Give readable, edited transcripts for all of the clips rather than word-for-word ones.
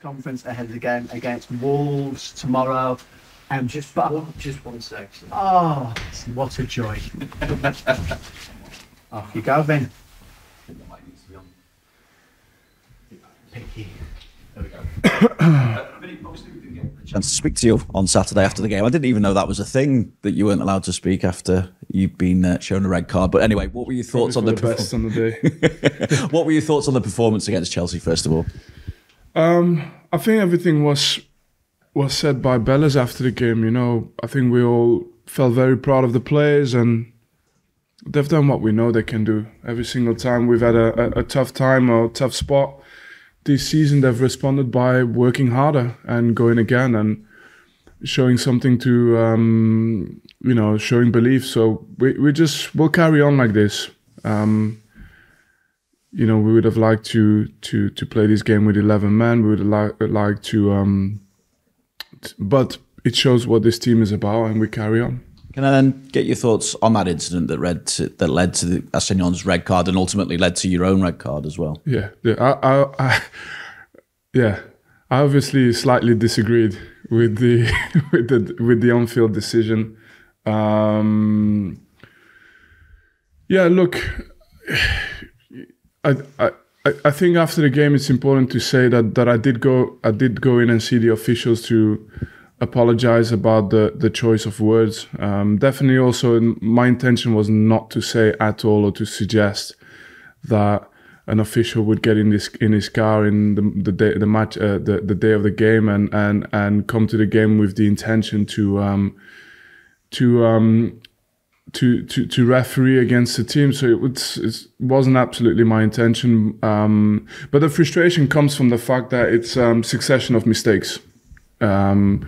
Conference ahead of the game against Wolves tomorrow. Just 1 sec. Oh, what a joy. Off you go, Vin. Picky. There we go. Obviously we didn't get a chance to speak to you on Saturday after the game. I didn't even know that was a thing, that you weren't allowed to speak after you'd been shown a red card. But anyway, what were your thoughts on the best on the day? What were your thoughts on the performance against Chelsea, first of all? I think everything was said by Bellas after the game. You know, I think we all felt very proud of the players, and they've done what we know they can do. Every single time we've had a tough time or a tough spot this season, they've responded by working harder and going again and showing something to, showing belief. So we'll carry on like this. We would have liked to play this game with 11 men. We would have liked to, but it shows what this team is about, and we carry on. Can I then get your thoughts on that incident that led to the Assignon's red card and ultimately led to your own red card as well? Yeah. I obviously slightly disagreed with the with the on-field decision. Look. I think after the game, it's important to say that I did go in and see the officials to apologize about the choice of words. Definitely, also my intention was not to say at all or to suggest that an official would get in his car in the day of the game and come to the game with the intention to referee against the team. So it wasn't absolutely my intention. But the frustration comes from the fact that it's succession of mistakes. And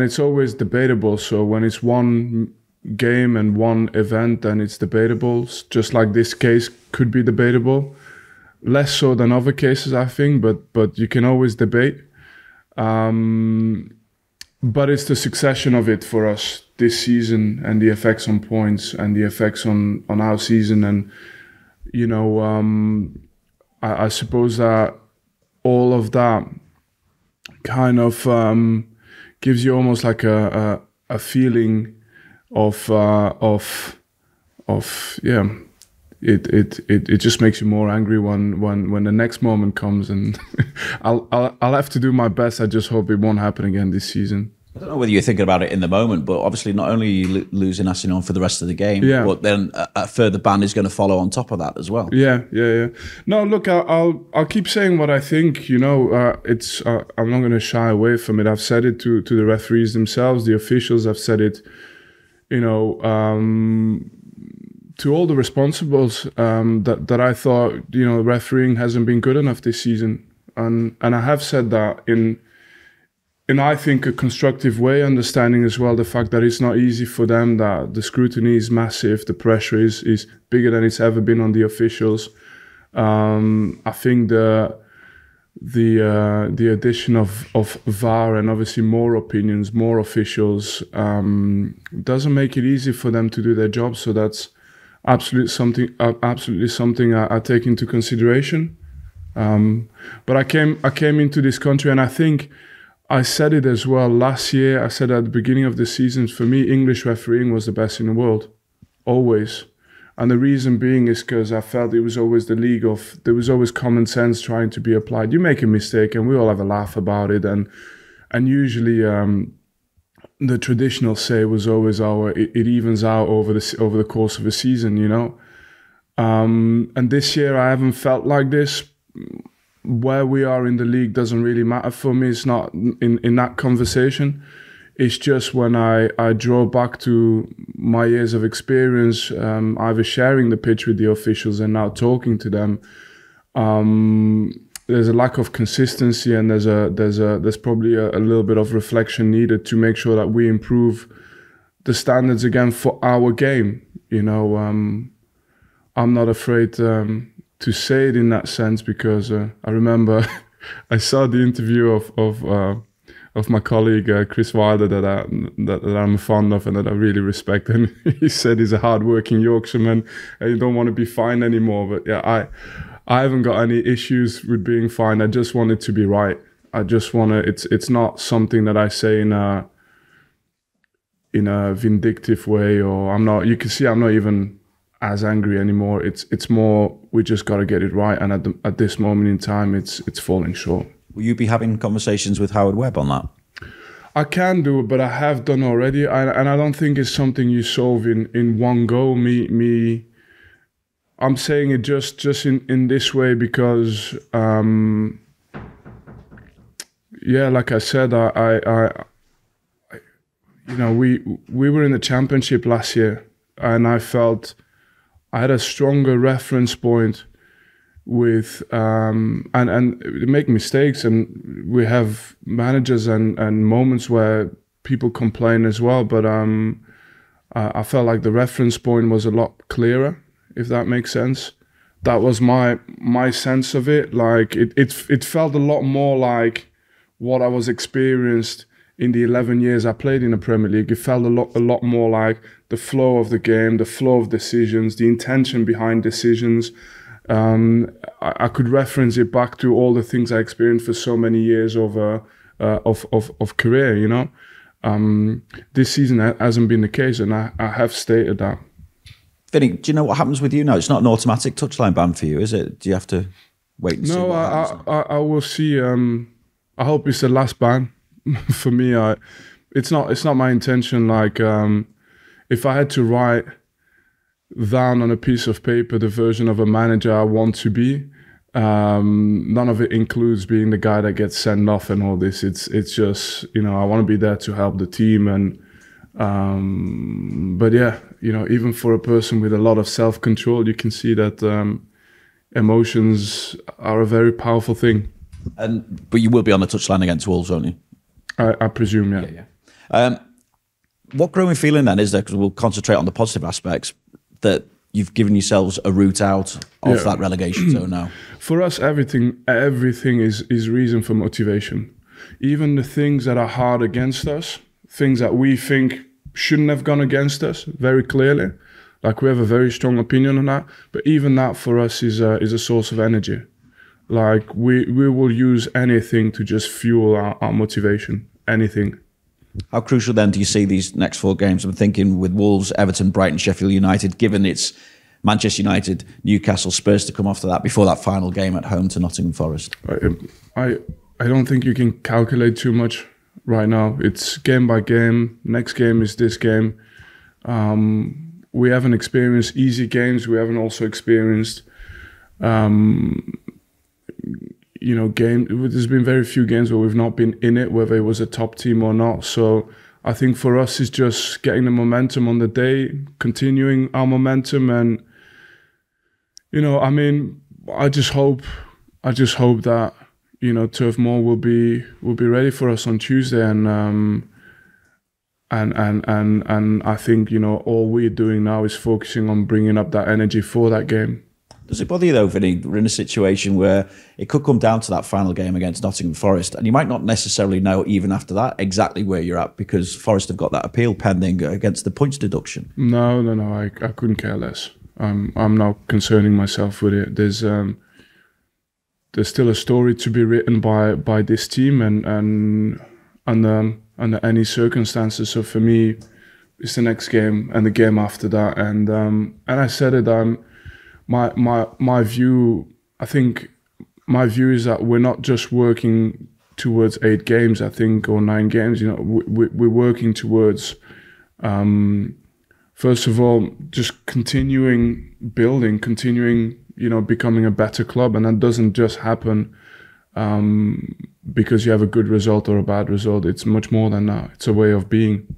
it's always debatable. So when it's one game and one event, then it's debatable. Just like this case could be debatable. Less so than other cases, I think, but you can always debate. But it's the succession of it for us this season, and the effects on points and the effects on our season. And, I suppose that all of that kind of gives you almost like a feeling of it just makes you more angry when the next moment comes, and I'll have to do my best. I just hope it won't happen again this season. I don't know whether you're thinking about it in the moment, but obviously not only are you losing Assignon for the rest of the game, but then a further ban is going to follow on top of that as well. Yeah. No, look, I'll keep saying what I think. I'm not going to shy away from it. I've said it to the referees themselves, the officials. I've said it, to all the responsibles that I thought, refereeing hasn't been good enough this season, and I have said that in I think a constructive way, understanding as well the fact that it's not easy for them, that the scrutiny is massive, the pressure is bigger than it's ever been on the officials. I think the addition of VAR and obviously more opinions, more officials, doesn't make it easy for them to do their job. So that's absolutely something I take into consideration. But I came into this country, and I think I said it as well last year. I said at the beginning of the season, for me, English refereeing was the best in the world, always. And the reason being is because I felt it was always there was always common sense trying to be applied. You make a mistake and we all have a laugh about it. And usually the traditional say was always it evens out over the course of a season, And this year I haven't felt like this. Where we are in the league doesn't really matter for me. It's not in that conversation. It's just when I draw back to my years of experience, either sharing the pitch with the officials and now talking to them, there's a lack of consistency, and there's probably a little bit of reflection needed to make sure that we improve the standards again for our game. I'm not afraid to say it in that sense, because I remember I saw the interview of my colleague Chris Wilder that I'm fond of and that I really respect, and he said he's a hard-working Yorkshireman and you don't want to be fined anymore. But yeah, I haven't got any issues with being fined. I just want it to be right. I just want to. It's not something that I say in a vindictive way, or I'm not. You can see I'm not even as angry anymore. It's more we just got to get it right, and at this moment in time, it's falling short. Will you be having conversations with Howard Webb on that? I can do it, but I have done already, and I don't think it's something you solve in one go. I'm saying it just in this way because, yeah, like I said, we were in the championship last year, and I felt I had a stronger reference point with and make mistakes, and we have managers and moments where people complain as well, but I felt like the reference point was a lot clearer, if that makes sense. That was my sense of it. Like it felt a lot more like what I was experienced in the 11 years I played in the Premier League. It felt a lot more like the flow of the game, the flow of decisions, the intention behind decisions. I could reference it back to all the things I experienced for so many years of career, you know. This season hasn't been the case, and I have stated that. Vinny, do you know what happens with you now? It's not an automatic touchline ban for you, is it? Do you have to wait and see what happens? I will see. I hope it's the last ban. For me, it's not my intention. Like, if I had to write down on a piece of paper the version of a manager I want to be, none of it includes being the guy that gets sent off and all this. It's just, you know, I want to be there to help the team, and but yeah, you know, even for a person with a lot of self-control, you can see that emotions are a very powerful thing. But you will be on the touchline against Wolves, won't you? I presume, yeah. What growing feeling then is there, because we'll concentrate on the positive aspects, that you've given yourselves a route out of that relegation zone now? For us, everything is reason for motivation. Even the things that are hard against us, things that we think shouldn't have gone against us very clearly, like we have a very strong opinion on that, but even that for us is a source of energy. Like we will use anything to just fuel our motivation, anything. How crucial then do you see these next 4 games? I'm thinking with Wolves, Everton, Brighton, Sheffield United, given it's Manchester United, Newcastle, Spurs to come after that before that final game at home to Nottingham Forest. I don't think you can calculate too much right now. It's game by game. Next game is this game. We haven't experienced easy games. We haven't also experienced there's been very few games where we've not been in it, whether it was a top team or not. So I think for us it's just getting the momentum on the day, continuing our momentum, and I just hope that Turf Moor will be ready for us on Tuesday, and I think all we're doing now is focusing on bringing up that energy for that game. Does it bother you though, Vinny? We're in a situation where it could come down to that final game against Nottingham Forest, and you might not necessarily know even after that exactly where you're at, because Forest have got that appeal pending against the points deduction. No, I couldn't care less. I'm not concerning myself with it. There's still a story to be written by this team, and under any circumstances. So for me, it's the next game and the game after that, and I said it. My view, I think my view is that we're not just working towards 8 games, I think, or 9 games. We're working towards, first of all, just continuing building, becoming a better club. And that doesn't just happen because you have a good result or a bad result. It's much more than that. It's a way of being.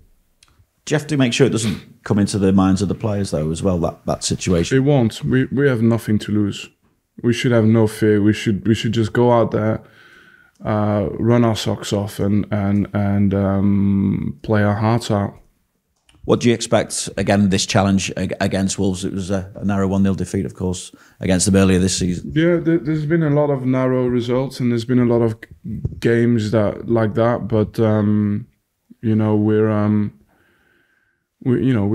Do you have to make sure it doesn't come into the minds of the players, though, as well, that situation? It won't. We have nothing to lose. We should have no fear. We should just go out there, run our socks off, and play our hearts out. What do you expect, again, this challenge against Wolves? It was a narrow 1-0 defeat, of course, against them earlier this season. Yeah, there's been a lot of narrow results, and there's been a lot of games like that. But we're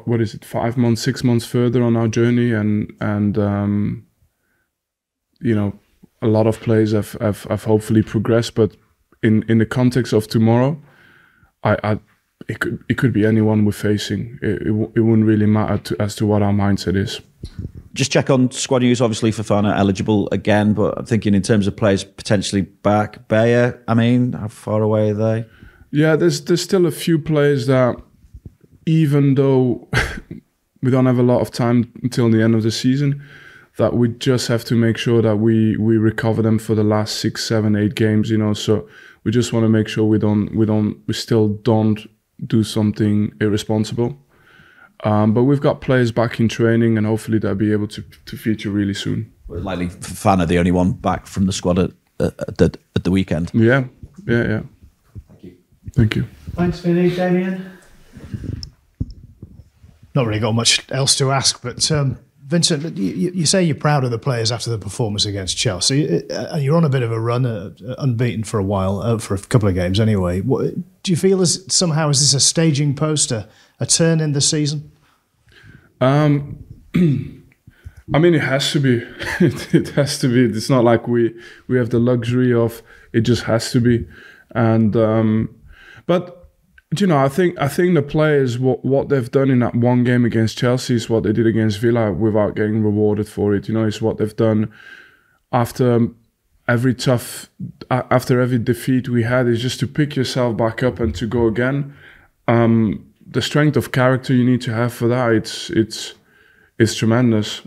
what is it, 5 months, 6 months further on our journey, and a lot of players have hopefully progressed, but in the context of tomorrow, it could be anyone we're facing. It wouldn't really matter as to what our mindset is. Just check on squad news. Obviously, Fofana eligible again, but I'm thinking in terms of players potentially back. Bayer, I mean, how far away are they? Yeah, there's still a few players that, even though we don't have a lot of time until the end of the season, that we just have to make sure that we recover them for the last 6, 7, 8 games. So we just want to make sure we still don't do something irresponsible. But we've got players back in training, and hopefully they'll be able to feature really soon. Likely Fofana, the only one back from the squad at the weekend. Yeah. Thank you. Thanks, Vinny. Damien? Not really got much else to ask, but Vincent, you say you're proud of the players after the performance against Chelsea. You're on a bit of a run, unbeaten for a while, for a couple of games anyway. Do you feel is this a staging post, a turn in the season? I mean, it has to be. It has to be. It's not like we have the luxury of it just has to be. And but I think the players, what they've done in that one game against Chelsea is what they did against Villa without getting rewarded for it. It's what they've done after every defeat we had, is just to pick yourself back up and to go again. The strength of character you need to have for that, it's tremendous.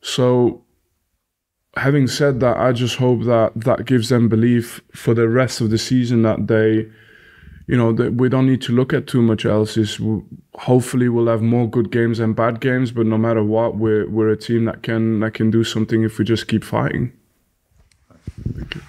So having said that, I just hope that gives them belief for the rest of the season that they, that we don't need to look at too much else. Hopefully we'll have more good games than bad games, but no matter what, we're a team that can do something if we just keep fighting. Thank you.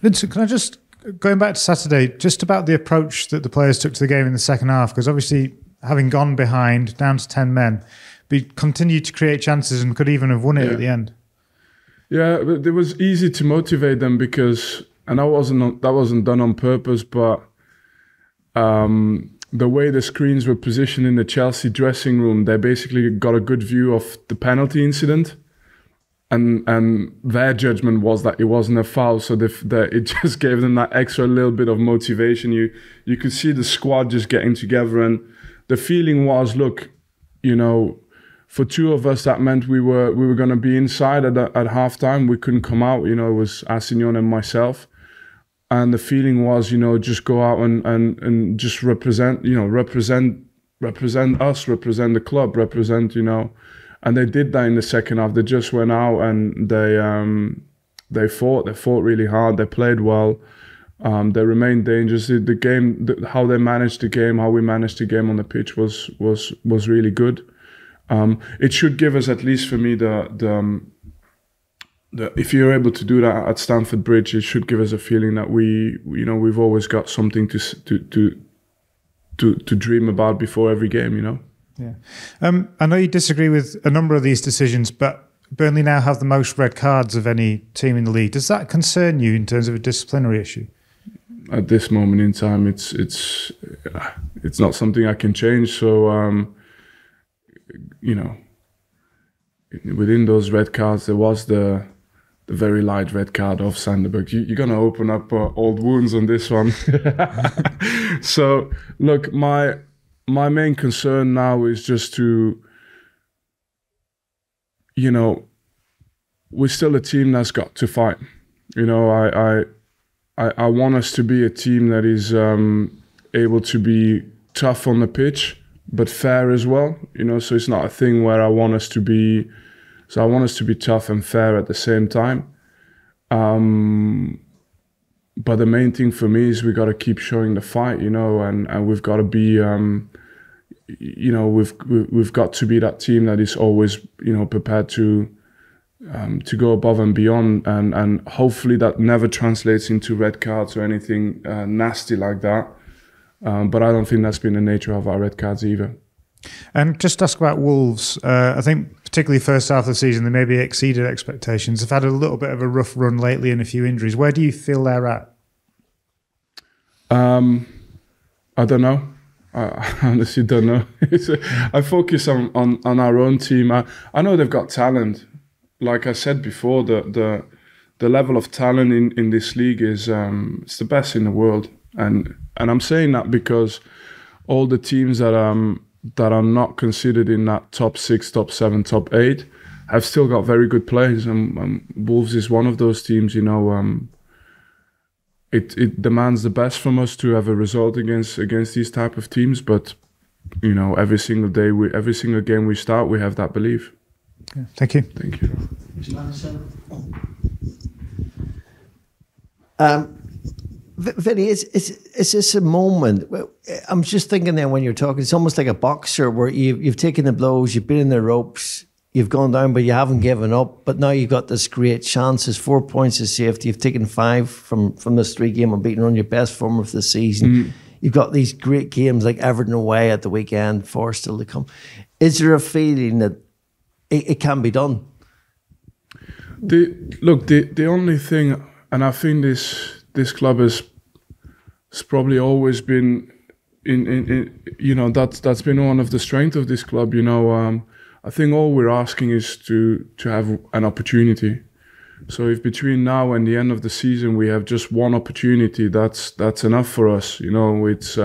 Vincent, can I just, going back to Saturday, just about the approach that the players took to the game in the second half, because obviously having gone behind, down to 10 men, we continued to create chances and could even have won it at the end. Yeah, but it was easy to motivate them because, and that wasn't done on purpose, but the way the screens were positioned in the Chelsea dressing room, they basically got a good view of the penalty incident, and their judgment was that it wasn't a foul, so it just gave them that extra little bit of motivation. You could see the squad just getting together, and the feeling was, look, for two of us, that meant we were going to be inside at halftime. We couldn't come out. It was Assignon and myself, and the feeling was, just go out and just represent us, represent the club, and they did that in the second half. They just went out and they fought really hard. They played well. They remained dangerous. The game, how they managed the game, how we managed the game on the pitch was really good. It should give us, at least for me, the if you're able to do that at Stamford Bridge, it should give us a feeling that we've always got something to dream about before every game. Yeah, I know you disagree with a number of these decisions, but Burnley now have the most red cards of any team in the league. Does that concern you in terms of a disciplinary issue? At this moment in time, it's not something I can change. So. Within those red cards, there was the very light red card of Sanderberg. You're going to open up old wounds on this one. So, look, my main concern now is just to, we're still a team that's got to fight. I want us to be a team that is able to be tough on the pitch, but fair as well, so it's not a thing where I want us to be tough and fair at the same time. But the main thing for me is we got to keep showing the fight, and we've got to be, we've got to be that team that is always, prepared to go above and beyond, and hopefully that never translates into red cards or anything nasty like that. But I don't think that's been the nature of our red cards either. And just ask about Wolves. I think particularly first half of the season, they maybe exceeded expectations. They've had a little bit of a rough run lately and a few injuries. Where do you feel they're at? I don't know. I honestly don't know. I focus on our own team. I know they've got talent. Like I said before, the level of talent in this league is it's the best in the world. And I'm saying that because all the teams that are not considered in that top 6, top 7, top 8 have still got very good players. And Wolves is one of those teams, you know. It demands the best from us to have a result against these type of teams, but you know, every single day, every single game we start, we have that belief. Yeah, thank you. Thank you. Vinny, is this a moment? I'm just thinking then when you're talking, it's almost like a boxer where you've taken the blows, you've been in the ropes, you've gone down, but you haven't given up. But now you've got this great chance. There's 4 points of safety. You've taken 5 from this 3-game unbeaten run, your best form of the season. You've got these great games like Everton away at the weekend, Forest still to come. Is there a feeling that it can be done? The only thing, and I think this club has probably always been in you know, that's been one of the strengths of this club. You know, I think all we're asking is to have an opportunity. So if between now and the end of the season we have just one opportunity, that's enough for us. You know, it's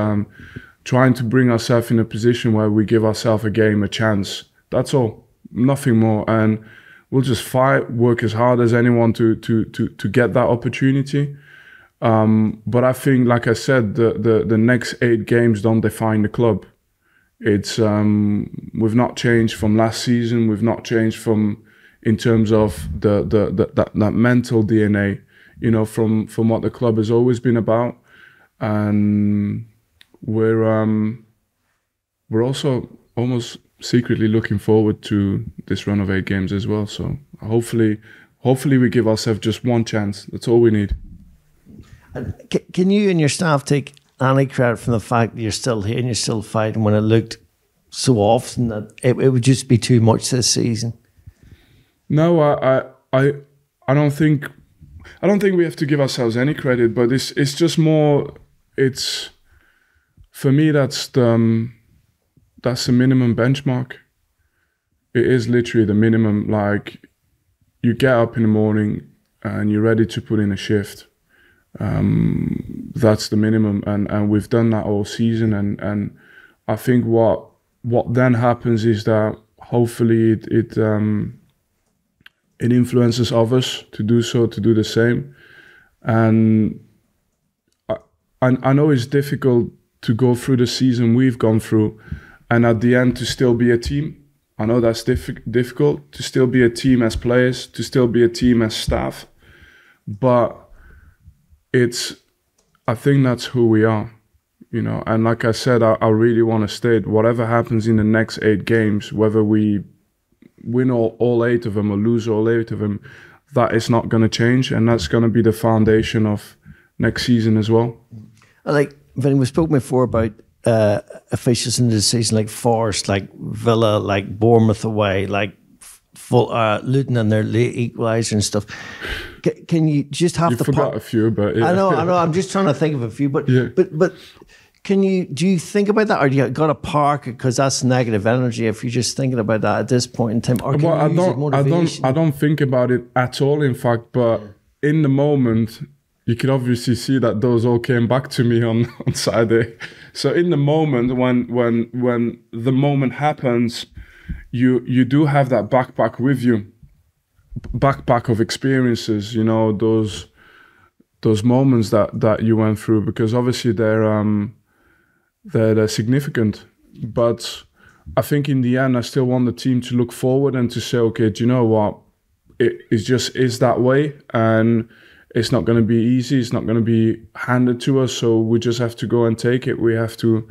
trying to bring ourselves in a position where we give ourselves a game a chance. That's all, nothing more. And we'll just fight, work as hard as anyone to get that opportunity. But I think, like I said, the next 8 games don't define the club. It's we've not changed from last season. We've not changed in terms of that mental DNA, you know, from what the club has always been about. And we're also almost secretly looking forward to this run of 8 games as well. So hopefully we give ourselves just one chance. That's all we need. And can you and your staff take any credit from the fact that you're still here and you're still fighting when it looked so often that it would just be too much this season? No, I don't think we have to give ourselves any credit, but it's just more. It's, for me, that's the minimum benchmark. It is literally the minimum. Like, you get up in the morning and you're ready to put in a shift. That's the minimum, and we've done that all season. And I think what then happens is that hopefully it influences others to do so, to do the same. And I know it's difficult to go through the season we've gone through, and at the end to still be a team. I know that's difficult, to still be a team as players, to still be a team as staff. But I think that's who we are, you know. And like I said, I really want to state, whatever happens in the next 8 games, whether we win all 8 of them or lose all 8 of them, that is not going to change, and that's going to be the foundation of next season as well. Like, Vinny, we spoke before about officials in the season like Forest, like Villa, like Bournemouth away, like Luton and their late equaliser and stuff. Can you just have you forgot a few, but yeah. I know. I'm just trying to think of a few, but yeah. but do you think about that, or do you got to park it because that's negative energy? If you're just thinking about that at this point in time, or can you use it motivation? I don't think about it at all, in fact. But in the moment, you can obviously see that those all came back to me on Saturday. So in the moment, when the moment happens, you do have that backpack with you, backpack of experiences, you know, those moments that you went through, because obviously they're significant. But I think in the end, I still want the team to look forward and to say, okay, do you know what? It just is that way, and it's not going to be easy. It's not going to be handed to us. So we just have to go and take it. We have to.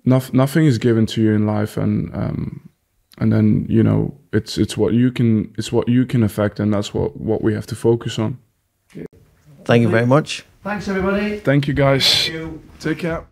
Nothing is given to you in life, and then, you know, it's what you can affect, and that's what we have to focus on. Thank you very much. Thanks, everybody. Thank you, guys. Thank you. Take care.